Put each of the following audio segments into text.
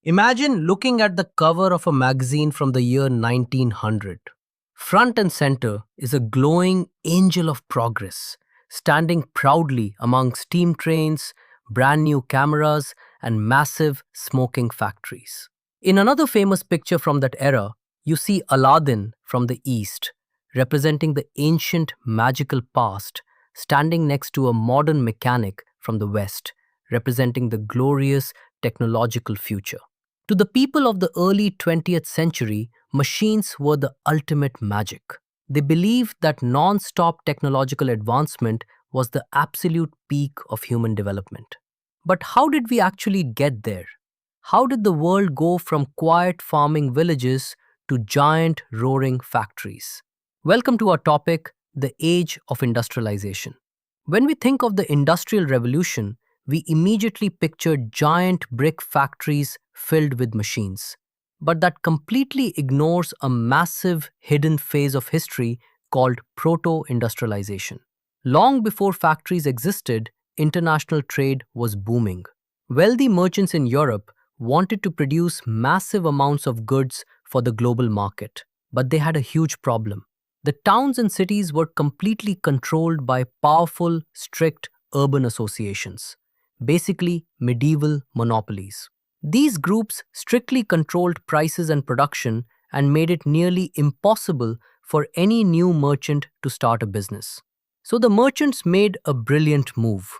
Imagine looking at the cover of a magazine from the year 1900. Front and center is a glowing angel of progress, standing proudly among steam trains, brand new cameras, and massive smoking factories. In another famous picture from that era, you see Aladdin from the east, representing the ancient magical past, standing next to a modern mechanic from the west, representing the glorious technological future. To the people of the early 20th century, machines were the ultimate magic. They believed that non stop technological advancement was the absolute peak of human development. But how did we actually get there? How did the world go from quiet farming villages to giant roaring factories? Welcome to our topic, the Age of Industrialization. When we think of the Industrial Revolution, we immediately picture giant brick factories filled with machines. But that completely ignores a massive hidden phase of history called Proto-Industrialization. Long before factories existed, international trade was booming. Wealthy merchants in Europe wanted to produce massive amounts of goods for the global market, but they had a huge problem. The towns and cities were completely controlled by powerful, strict urban associations, basically medieval monopolies. These groups strictly controlled prices and production and made it nearly impossible for any new merchant to start a business. So the merchants made a brilliant move.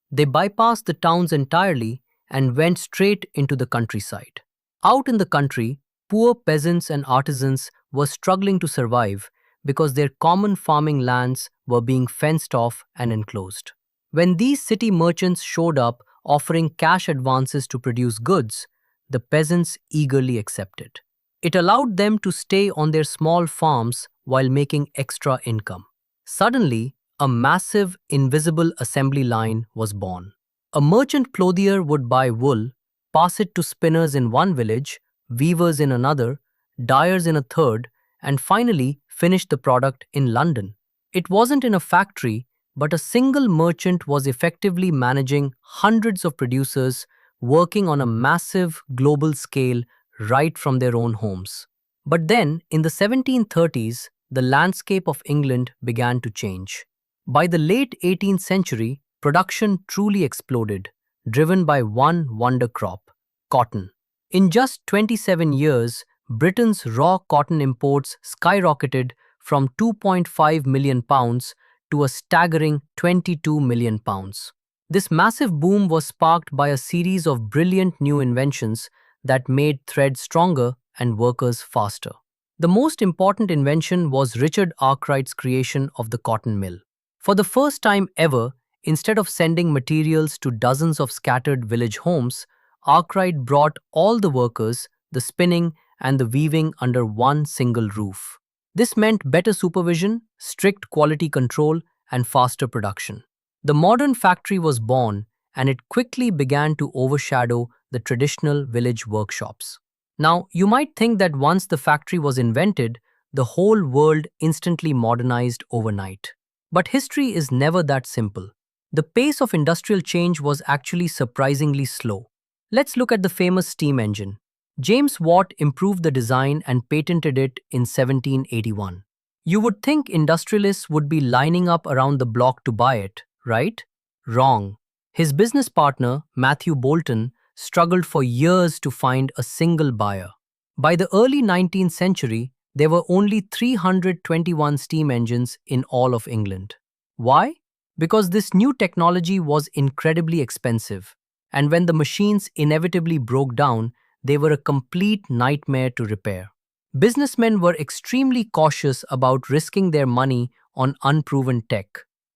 They bypassed the towns entirely and went straight into the countryside. Out in the country, poor peasants and artisans were struggling to survive because their common farming lands were being fenced off and enclosed. When these city merchants showed up offering cash advances to produce goods, the peasants eagerly accepted. It allowed them to stay on their small farms while making extra income. Suddenly, a massive invisible assembly line was born. A merchant clothier would buy wool, pass it to spinners in one village, weavers in another, dyers in a third, and finally finish the product in London. It wasn't in a factory, but a single merchant was effectively managing hundreds of producers working on a massive global scale right from their own homes. But then, in the 1730s, the landscape of England began to change. By the late 18th century, production truly exploded, driven by one wonder crop, cotton. In just 27 years, Britain's raw cotton imports skyrocketed from 2.5 million pounds to a staggering 22 million pounds. This massive boom was sparked by a series of brilliant new inventions that made thread stronger and workers faster. The most important invention was Richard Arkwright's creation of the cotton mill. For the first time ever, instead of sending materials to dozens of scattered village homes, Arkwright brought all the workers, the spinning, and the weaving under one single roof. This meant better supervision, strict quality control, and faster production. The modern factory was born, and it quickly began to overshadow the traditional village workshops. Now, you might think that once the factory was invented, the whole world instantly modernized overnight. But history is never that simple. The pace of industrial change was actually surprisingly slow. Let's look at the famous steam engine. James Watt improved the design and patented it in 1781. You would think industrialists would be lining up around the block to buy it, right? Wrong. His business partner, Matthew Boulton, struggled for years to find a single buyer. By the early 19th century, there were only 321 steam engines in all of England. Why? Because this new technology was incredibly expensive, and when the machines inevitably broke down, they were a complete nightmare to repair. Businessmen were extremely cautious about risking their money on unproven tech.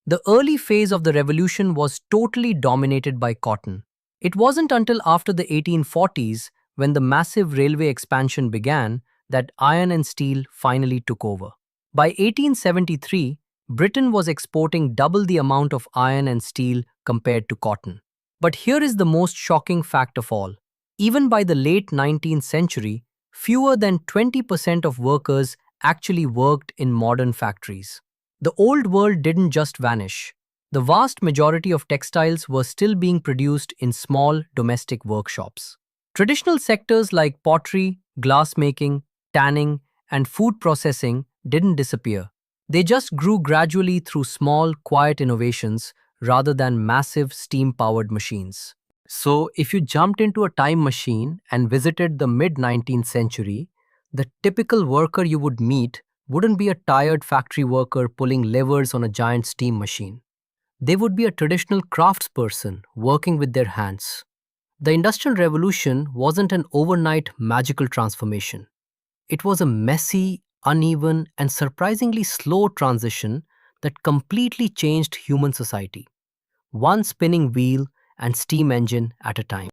The early phase of the revolution was totally dominated by cotton. It wasn't until after the 1840s, when the massive railway expansion began, that iron and steel finally took over. By 1873, Britain was exporting double the amount of iron and steel compared to cotton. But here is the most shocking fact of all. Even by the late 19th century, fewer than 20% of workers actually worked in modern factories. The old world didn't just vanish. The vast majority of textiles were still being produced in small domestic workshops. Traditional sectors like pottery, glassmaking, tanning, and food processing didn't disappear. They just grew gradually through small, quiet innovations rather than massive steam powered machines. So, if you jumped into a time machine and visited the mid 19th century, the typical worker you would meet wouldn't be a tired factory worker pulling levers on a giant steam machine. They would be a traditional craftsperson working with their hands. The Industrial Revolution wasn't an overnight magical transformation. It was a messy, uneven, and surprisingly slow transition that completely changed human society, one spinning wheel and steam engine at a time.